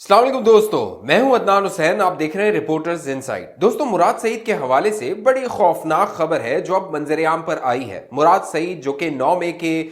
अस्सलाम वालेकुम दोस्तों, मैं हूं अदनान हुसैन। आप देख रहे हैं रिपोर्टर्स इनसाइड। दोस्तों, मुराद सईद के हवाले से बड़ी खौफनाक खबर है जो अब मंजरेआम पर आई है। मुराद सईद जो कि 9 मई के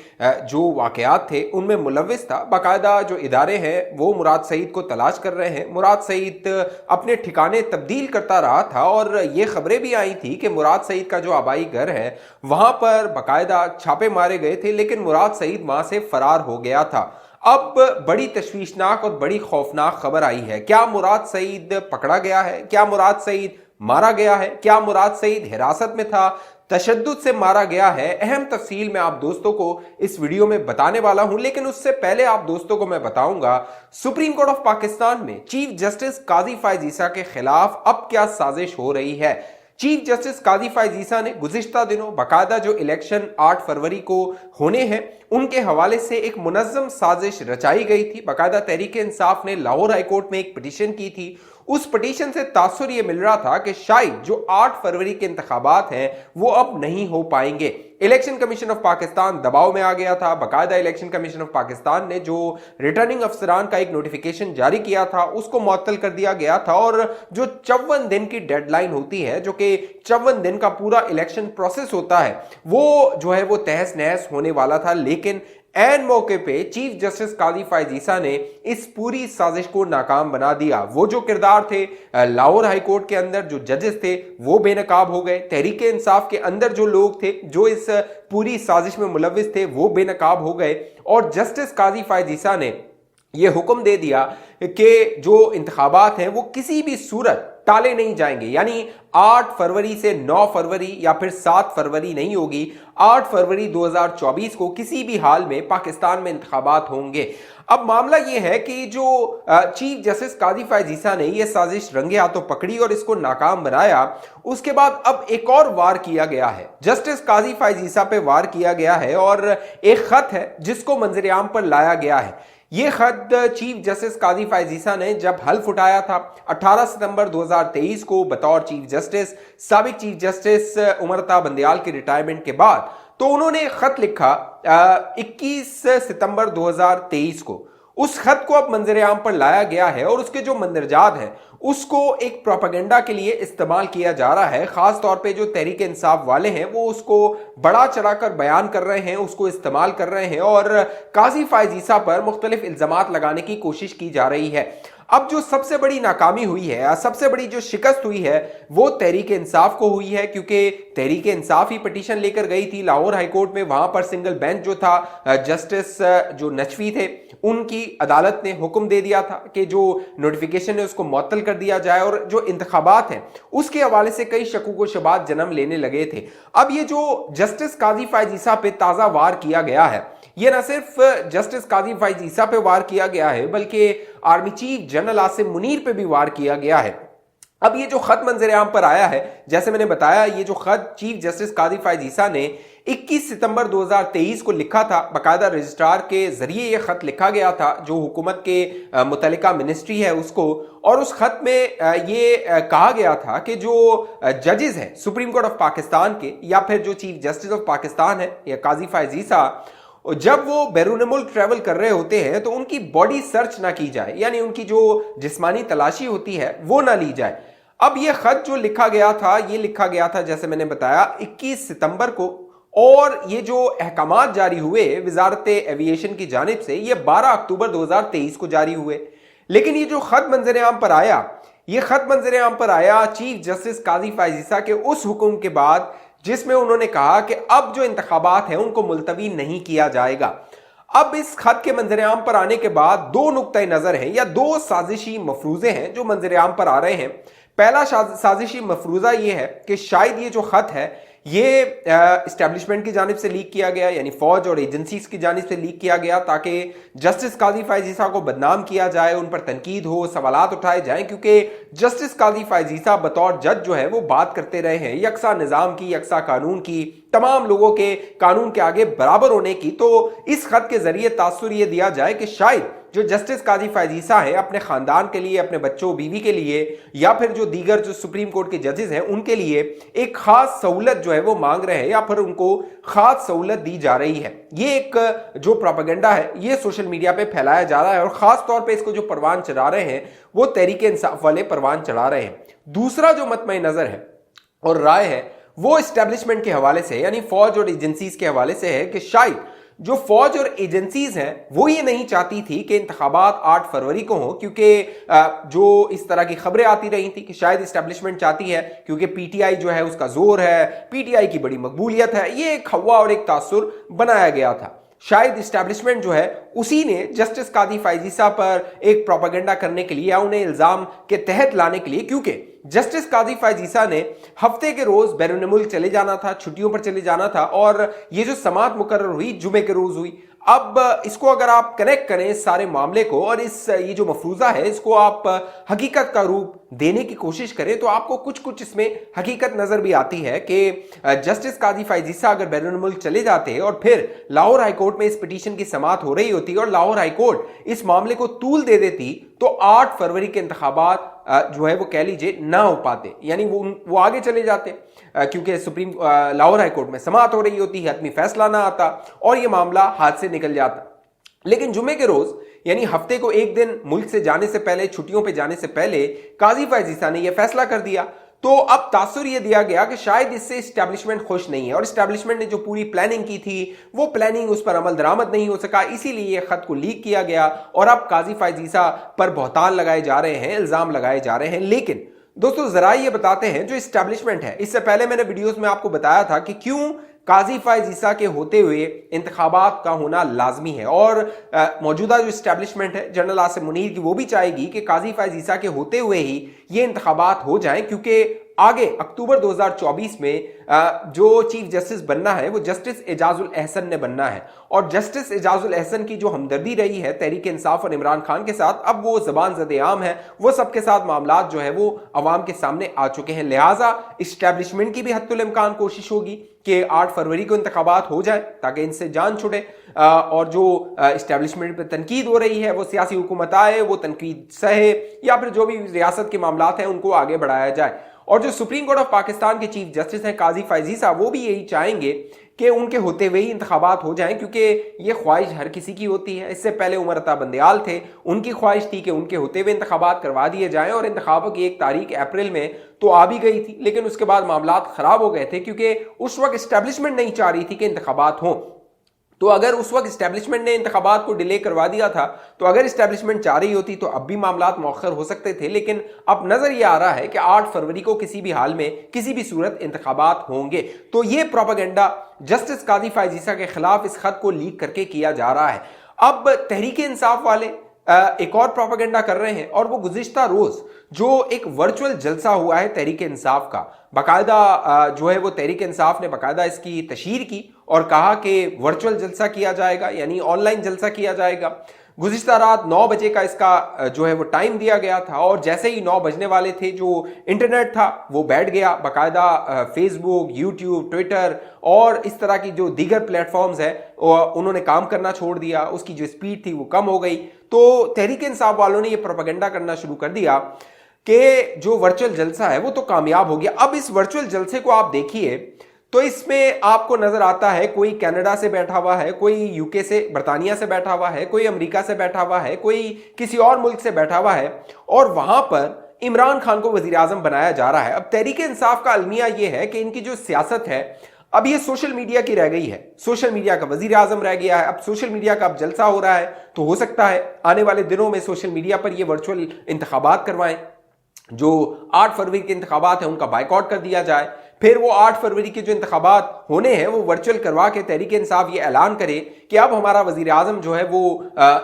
जो वाकयात थे उनमें मुलव्विस था। बाकायदा जो इदारे हैं वो मुराद सईद को तलाश कर रहे हैं। मुराद सईद अपने ठिकाने तब्दील करता रहा था और ये खबरें भी आई थी कि मुराद सईद का जो आबाई घर है वहां पर बाकायदा छापे मारे गए थे, लेकिन मुराद सईद वहां से फरार हो गया था। अब बड़ी तशवीशनाक और बड़ी खौफनाक खबर आई है। क्या मुराद सईद पकड़ा गया है? क्या मुराद सईद मारा गया है? क्या मुराद सईद हिरासत में था, तशद्दुद से मारा गया है? अहम तफसील मैं आप दोस्तों को इस वीडियो में बताने वाला हूं, लेकिन उससे पहले आप दोस्तों को मैं बताऊंगा सुप्रीम कोर्ट ऑफ पाकिस्तान में चीफ जस्टिस काजी फायज ईसा के खिलाफ अब क्या साजिश हो रही है। चीफ जस्टिस काजी फायज ईसा ने गुज़िश्ता दिनों बाकायदा जो इलेक्शन 8 फरवरी को होने हैं उनके हवाले से एक मुनज़्ज़म साजिश रचाई गई थी। बाकायदा तहरीक इंसाफ ने लाहौर हाई कोर्ट में एक पिटीशन की थी। उस पिटीशन से तासुर ये मिल रहा था कि शायद जो 8 फरवरी के इंतखाबात हैं वो अब नहीं हो पाएंगे। इलेक्शन कमीशन ऑफ पाकिस्तान दबाव में आ गया था। बाकायदा इलेक्शन कमीशन ऑफ पाकिस्तान ने जो रिटर्निंग अफसरान का एक नोटिफिकेशन जारी किया था उसको मुअत्तल कर दिया गया था और जो 54 दिन की डेडलाइन होती है, जो कि 54 दिन का पूरा इलेक्शन प्रोसेस होता है, वो जो है वो तहस नहस होने वाला था। लेकिन ऐन मौके पे चीफ जस्टिस काजी फायज ईसा ने इस पूरी साजिश को नाकाम बना दिया। वो जो किरदार थे लाहौर हाई कोर्ट के अंदर जो जजेस थे वो बेनकाब हो गए। तहरीक इंसाफ के अंदर जो लोग थे जो इस पूरी साजिश में मुलव्विस थे वो बेनकाब हो गए और जस्टिस काजी फायज ईसा ने ये हुक्म दे दिया कि जो इंतखाबात हैं वो किसी भी सूरत टाले नहीं जाएंगे। यानी 8 फरवरी से 9 फरवरी या फिर 7 फरवरी नहीं होगी, 8 फरवरी 2024 को किसी भी हाल में पाकिस्तान में इंतखाबात होंगे। अब मामला यह है कि जो चीफ जस्टिस काजी फायज ईसा ने यह साजिश रंगे हाथों पकड़ी और इसको नाकाम बनाया, उसके बाद अब एक और वार किया गया है। जस्टिस काजी फायज ईसा पे वार किया गया है और एक खत है जिसको मंजरेआम पर लाया गया है। ये खत चीफ जस्टिस काजी फायज ईसा ने जब हल्फ उठाया था 18 सितंबर 2023 को बतौर चीफ जस्टिस, साबिक चीफ जस्टिस उमर ता बंदयाल के रिटायरमेंट के बाद, तो उन्होंने खत लिखा 21 सितंबर 2023 को। उस खत को अब मंजरेआम पर लाया गया है और उसके जो मंदरजात हैं उसको एक प्रोपेगेंडा के लिए इस्तेमाल किया जा रहा है। खास तौर पे जो तहरीक इंसाफ वाले हैं वो उसको बड़ा चढ़ाकर बयान कर रहे हैं, उसको इस्तेमाल कर रहे हैं और काजी फायज ईसा पर मुख्तलिफ इल्जामात लगाने की कोशिश की जा रही है। अब जो सबसे बड़ी नाकामी हुई है, सबसे बड़ी जो शिकस्त हुई है वो तहरीक इंसाफ को हुई है, क्योंकि तहरीक इंसाफ ही पिटीशन लेकर गई थी लाहौर हाई कोर्ट में। वहां पर सिंगल बेंच जो था, जस्टिस जो नचवी थे, उनकी अदालत ने हुक्म दे दिया था कि जो नोटिफिकेशन है उसको मुअत्तल कर दिया जाए और जो इंतखाबात हैं उसके हवाले से कई शकूक व शुबात जन्म लेने लगे थे। अब ये जो जस्टिस काजी फायज ईसा पे ताज़ा वार किया गया है, ये ना सिर्फ जस्टिस काजी फायज ईसा पे वार किया गया है बल्कि army chief general Asim Munir पे भी वार किया गया है। अब ये जो खत मंजरेआम पर आया है, जैसे मैंने बताया, ये जो खत चीफ जस्टिस काजी फायज ईसा ने 21 सितंबर 2023 को लिखा था। बाकायदा रजिस्ट्रार के जरिए ये खत लिखा गया था जो हुकूमत के मुतल्लिका मिनिस्ट्री है उसको, और उस खत में ये कहा गया था कि जो जजेस हैं सुप्रीम कोर्ट ऑफ पाकिस्तान के या फिर जो चीफ जस्टिस ऑफ पाकिस्तान है या काजी फायज ईसा, जब वो बैरून मुल्क ट्रैवल कर रहे होते हैं तो उनकी बॉडी सर्च ना की जाए, यानी उनकी जो जिस्मानी तलाशी होती है वो ना ली जाए। अब ये खत जो लिखा गया था, ये लिखा गया था जैसे मैंने बताया 21 सितंबर को, और ये जो अहकामात जारी हुए वजारत एविएशन की जानिब से ये 12 अक्टूबर 2023 को जारी हुए। लेकिन ये जो खत मंजरेआम पर आया, ये खत मंजरेआम पर आया चीफ जस्टिस काजी फायज ईसा के उस हुक्म के बाद जिसमें उन्होंने कहा कि अब जो इंतखाबात हैं उनको मुलतवी नहीं किया जाएगा। अब इस खत के मंजरेआम पर आने के बाद दो नुक्ता नजर हैं या दो साजिशी मफरूजे हैं जो मंजरेआम पर आ रहे हैं। पहला साजिशी मफरूजा ये है कि शायद ये जो खत है ये इस्टेब्लिशमेंट की जानिब से लीक किया गया, यानी फौज और एजेंसीज की जानिब से लीक किया गया ताकि जस्टिस काजी फायज ईसा को बदनाम किया जाए, उन पर तनकीद हो, सवालात उठाए जाएं, क्योंकि जस्टिस काजी फायज ईसा बतौर जज जो है वो बात करते रहे हैं यकसा निज़ाम की, यकसा कानून की, तमाम लोगों के कानून के आगे बराबर होने की। तो इस खत के जरिए तासुर ये दिया जाए कि शायद जो जस्टिस काजी फैज ईसा है अपने खानदान के लिए, अपने बच्चों बीवी के लिए, या फिर जो दीगर जो सुप्रीम कोर्ट के जजेस हैं उनके लिए एक खास सहूलत जो है वो मांग रहे हैं या फिर उनको खास सहूलत दी जा रही है। ये एक जो प्रोपेगेंडा है ये सोशल मीडिया पे फैलाया जा रहा है, और खास तौर पे इसको जो परवान चढ़ा रहे हैं वो तहरीक इंसाफ वाले परवान चढ़ा रहे हैं। दूसरा जो मतमई नजर है और राय है वो एस्टेब्लिशमेंट के हवाले से, यानी फौज और एजेंसीज के हवाले से है कि शायद जो फौज और एजेंसीज हैं वो ये नहीं चाहती थी कि इंतखाबात 8 फरवरी को हो, क्योंकि जो इस तरह की खबरें आती रही थी कि शायद एस्टेब्लिशमेंट चाहती है, क्योंकि पीटीआई जो है उसका जोर है, पीटीआई की बड़ी मकबूलियत है, ये एक हवा और एक तासुर बनाया गया था। शायद एस्टेब्लिशमेंट जो है उसी ने जस्टिस काजी फैज ईसा पर एक प्रोपेगेंडा करने के लिए या उन्हें इल्जाम के तहत लाने के लिए, क्योंकि जस्टिस काजी फैज ईसा ने हफ्ते के रोज बैरून मुल्क चले जाना था, छुट्टियों पर चले जाना था, और ये जो समाअत मुकर्रर हुई जुमे के रोज हुई। अब इसको अगर आप कनेक्ट करें इस सारे मामले को और ये जो मफरूजा है इसको आप हकीकत का रूप देने की कोशिश करें तो आपको कुछ कुछ इसमें हकीकत नजर भी आती है कि जस्टिस काजी फैज ईसा अगर बैरून मुल्क चले जाते और फिर लाहौर हाईकोर्ट में इस पिटीशन की समाअत हो रही होती और लाहौर हाईकोर्ट इस मामले को तूल दे देती तो 8 फरवरी के इंतखाबात जो है वो कह लीजिए ना हो पाते, यानी वो आगे चले जाते, क्योंकि सुप्रीम लाहौर हाईकोर्ट में समाअत हो रही होती, हतमी फैसला ना आता और ये मामला हाथ से निकल जाता। लेकिन जुमे के रोज यानी हफ्ते को एक दिन मुल्क से जाने से पहले, छुट्टियों पे जाने से पहले काजी फैज ईसा ने यह फैसला कर दिया। तो अब तासुर यह दिया गया कि शायद इससे एस्टेब्लिशमेंट खुश नहीं है और एस्टेब्लिशमेंट ने जो पूरी प्लानिंग की थी वो प्लानिंग उस पर अमल दरामद नहीं हो सका, इसीलिए यह खत को लीक किया गया और अब काजी फैज ईसा पर बहतान लगाए जा रहे हैं, इल्जाम लगाए जा रहे हैं। लेकिन दोस्तों जरा ये बताते हैं जो एस्टेब्लिशमेंट है, इससे पहले मैंने वीडियोस में आपको बताया था कि क्यों काजी फैज ईसा के होते हुए इंतखाबात का होना लाजमी है, और मौजूदा जो एस्टेब्लिशमेंट है जनरल आसिम मुनीर की वो भी चाहेगी कि काजी फैज ईसा के होते हुए ही ये इंतखाबात हो जाएं, क्योंकि आगे अक्टूबर 2024 में जो चीफ जस्टिस बनना है वो जस्टिस एजाजुल एहसन ने बनना है, और जस्टिस एजाजुल एहसन की जो हमदर्दी रही है तहरीक इंसाफ और इमरान खान के साथ, अब वो जबान ज़द आम है, वो सबके साथ मामलात जो है वो अवाम के सामने आ चुके हैं। लिहाजा इस्टेब्लिशमेंट की भी हद्दुल इम्कान कोशिश होगी कि 8 फरवरी को इंतखाबात हो जाए ताकि इनसे जान छुड़े, और जो इस्टेब्लिशमेंट पर तनकीद हो रही है वो सियासी हुकूमत आए, वो तनकीद सहे, या फिर जो भी रियासत के मामलात हैं उनको आगे बढ़ाया जाए। और जो सुप्रीम कोर्ट ऑफ पाकिस्तान के चीफ जस्टिस हैं काजी फैज ईसा, वो भी यही चाहेंगे कि उनके होते हुए ही इंतखाबात हो जाएं, क्योंकि ये ख्वाहिश हर किसी की होती है। इससे पहले उमर अता बंदयाल थे, उनकी ख्वाहिश थी कि उनके होते हुए इंतखाबात करवा दिए जाएं, और इंतखाबों की 1 तारीख अप्रैल में तो आ भी गई थी, लेकिन उसके बाद मामलात खराब हो गए थे क्योंकि उस वक्त इस्टेब्लिशमेंट नहीं चाह रही थी कि इंतखाबात हों। तो अगर उस वक्त इस्टेब्लिशमेंट ने इंतखाबात को डिले करवा दिया था, तो अगर इस्टेब्लिशमेंट चाह रही होती तो अब भी मामलात मौखर हो सकते थे, लेकिन अब नजर ये आ रहा है कि 8 फरवरी को किसी भी हाल में किसी भी सूरत इंतखाबात होंगे। तो ये प्रोपेगेंडा जस्टिस काजी फैज ईसा के खिलाफ इस खत को लीक करके किया जा रहा है। अब तहरीक इंसाफ वाले एक और प्रोपेगेंडा कर रहे हैं, और वो गुज़िश्ता रोज जो एक वर्चुअल जलसा हुआ है तहरीक इंसाफ का, बाकायदा जो है वो तहरीक इंसाफ ने बाकायदा इसकी तशहीर की और कहा कि वर्चुअल जलसा किया जाएगा, यानी ऑनलाइन जलसा किया जाएगा। गुज़िश्ता रात 9 बजे का इसका जो है वो टाइम दिया गया था, और जैसे ही 9 बजने वाले थे जो इंटरनेट था वो बैठ गया, बाकायदा फेसबुक, यूट्यूब, ट्विटर और इस तरह की जो दीगर प्लेटफॉर्म्स हैं उन्होंने काम करना छोड़ दिया, उसकी जो स्पीड थी वो कम हो गई। तो तहरीक इंसाफ वालों ने ये प्रोपेगेंडा करना शुरू कर दिया कि जो वर्चुअल जलसा है वो तो कामयाब हो गया। अब इस वर्चुअल जलसे को आप देखिए तो इसमें आपको नजर आता है कोई कनाडा से बैठा हुआ है, कोई यूके से, बरतानिया से बैठा हुआ है, कोई अमेरिका से बैठा हुआ है, कोई किसी और मुल्क से बैठा हुआ है, और वहां पर इमरान खान को वजीर आजम बनाया जा रहा है। अब तहरीक इंसाफ का अलमिया यह है कि इनकी जो सियासत है अब ये सोशल मीडिया की रह गई है, सोशल मीडिया का वजीर आजम रह गया है। अब सोशल मीडिया का अब जलसा हो रहा है, तो हो सकता है आने वाले दिनों में सोशल मीडिया पर ये वर्चुअल इंतखाबात करवाएं, जो 8 फरवरी के इंतखाबात हैं उनका बाइकआउट कर दिया जाए, फिर वो 8 फरवरी के जो इंतखाबात होने हैं वो वर्चुअल करवा के तहरीक इंसाफ ये ऐलान करे कि अब हमारा वजीर आजम जो है वो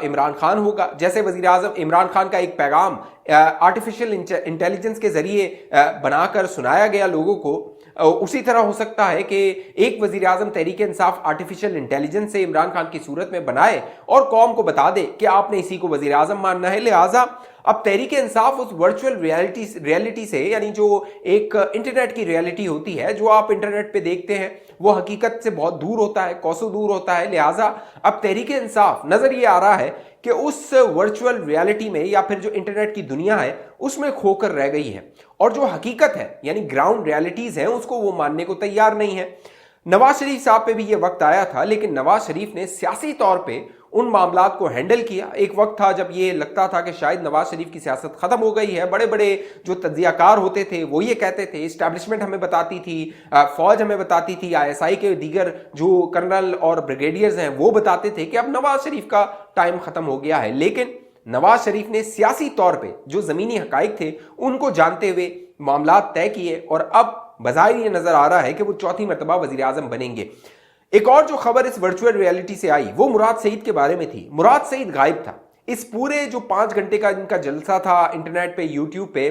इमरान खान होगा। जैसे वजीर आजम इमरान खान का एक पैगाम आर्टिफिशियल इंटेलिजेंस के जरिए बनाकर सुनाया गया लोगों को, उसी तरह हो सकता है कि एक वजीर आजम तहरीक इंसाफ आर्टिफिशियल इंटेलिजेंस से इमरान खान की सूरत में बनाए और कौम को बता दे कि आपने इसी को वजीर आजम मानना है। लिहाजा अब तहरीक इंसाफ उस वर्चुअल रियलिटी से, यानी जो एक इंटरनेट की रियलिटी होती है, जो आप इंटरनेट पे देखते हैं, वो हकीकत से बहुत दूर होता है, कोसों दूर होता है। लिहाजा अब तहरीक इंसाफ नजर ये आ रहा है कि उस वर्चुअल रियलिटी में या फिर जो इंटरनेट की दुनिया है उसमें खोकर रह गई है, और जो हकीकत है यानी ग्राउंड रियलिटीज हैं उसको वो मानने को तैयार नहीं है। नवाज शरीफ साहब पे भी ये वक्त आया था, लेकिन नवाज शरीफ ने सियासी तौर पे उन मामलात को हैंडल किया। एक वक्त था जब ये लगता था कि शायद नवाज शरीफ की सियासत खत्म हो गई है। बड़े बड़े जो तज्जियाकार होते थे वो ये कहते थे, इस्टेब्लिशमेंट हमें बताती थी, फौज हमें बताती थी, ISI के दीगर जो कर्नल और ब्रिगेडियर्स हैं वो बताते थे कि अब नवाज शरीफ का टाइम खत्म हो गया है। लेकिन नवाज शरीफ ने सियासी तौर पे जो जमीनी हकाइक थे उनको जानते हुए मामलात तय किए, और अब बज़ाहिर ये नजर आ रहा है कि वो चौथी मरतबा वजीर आजम बनेंगे। एक और जो खबर इस वर्चुअल रियलिटी से आई वो मुराद सईद के बारे में थी। मुराद सईद गायब था। इस पूरे जो 5 घंटे का इनका जलसा था इंटरनेट पे, यूट्यूब पे,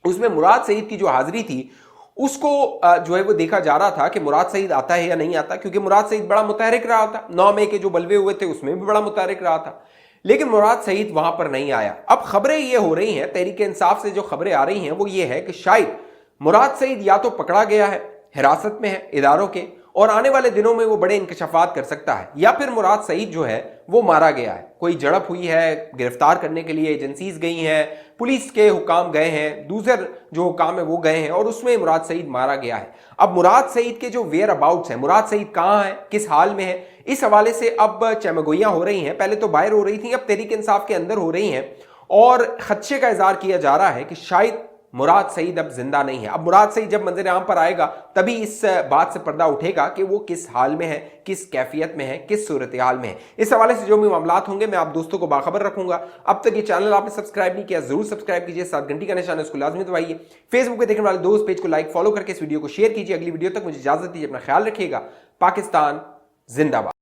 उसमें मुराद सईद की जो हाजिरी थी उसको जो है वो देखा जा रहा था कि मुराद सईद आता है या नहीं आता, क्योंकि मुराद सईद बड़ा मुतहरिक रहा था। 9 मई के जो बलवे हुए थे उसमें भी बड़ा मुतहरिक रहा था, लेकिन मुराद सईद वहां पर नहीं आया। अब खबरें ये हो रही हैं, तहरीक इंसाफ से जो खबरें आ रही हैं वो ये है कि शायद मुराद सईद या तो पकड़ा गया है, हिरासत में है इदारों के, और आने वाले दिनों में वो बड़े इंकशाफात कर सकता है, या फिर मुराद सईद जो है वो मारा गया है। कोई झड़प हुई है, गिरफ्तार करने के लिए एजेंसीज गई हैं, पुलिस के हुकाम गए हैं, दूसरे जो हुकाम है वो गए हैं, और उसमें मुराद सईद मारा गया है। अब मुराद सईद के जो वेयर अबाउट्स हैं, मुराद सईद कहाँ है, किस हाल में है, इस हवाले से अब चमगोइयां हो रही हैं। पहले तो बाहर हो रही थी, अब तहरीक इंसाफ के अंदर हो रही हैं, और खदशे का इजहार किया जा रहा है कि शायद मुराद सईद अब जिंदा नहीं है। अब मुराद सईद जब मंजर आम पर आएगा तभी इस बात से पर्दा उठेगा कि वो किस हाल में है, किस कैफियत में है, किस सूरत हाल में है। इस हवाले से जो भी मामलात होंगे मैं आप दोस्तों को बाखबर रखूंगा। अब तक ये चैनल आपने सब्सक्राइब नहीं किया, जरूर सब्सक्राइब कीजिए, साथ घंटी का निशान है उसको लाजमी दबाइए। फेसबुक पे देखने वाले दोस्त पेज को लाइक फॉलो करके इस वीडियो को शेयर कीजिए। अगली वीडियो तक मुझे इजाजत दीजिए, अपना ख्याल रखिएगा। पाकिस्तान जिंदाबाद।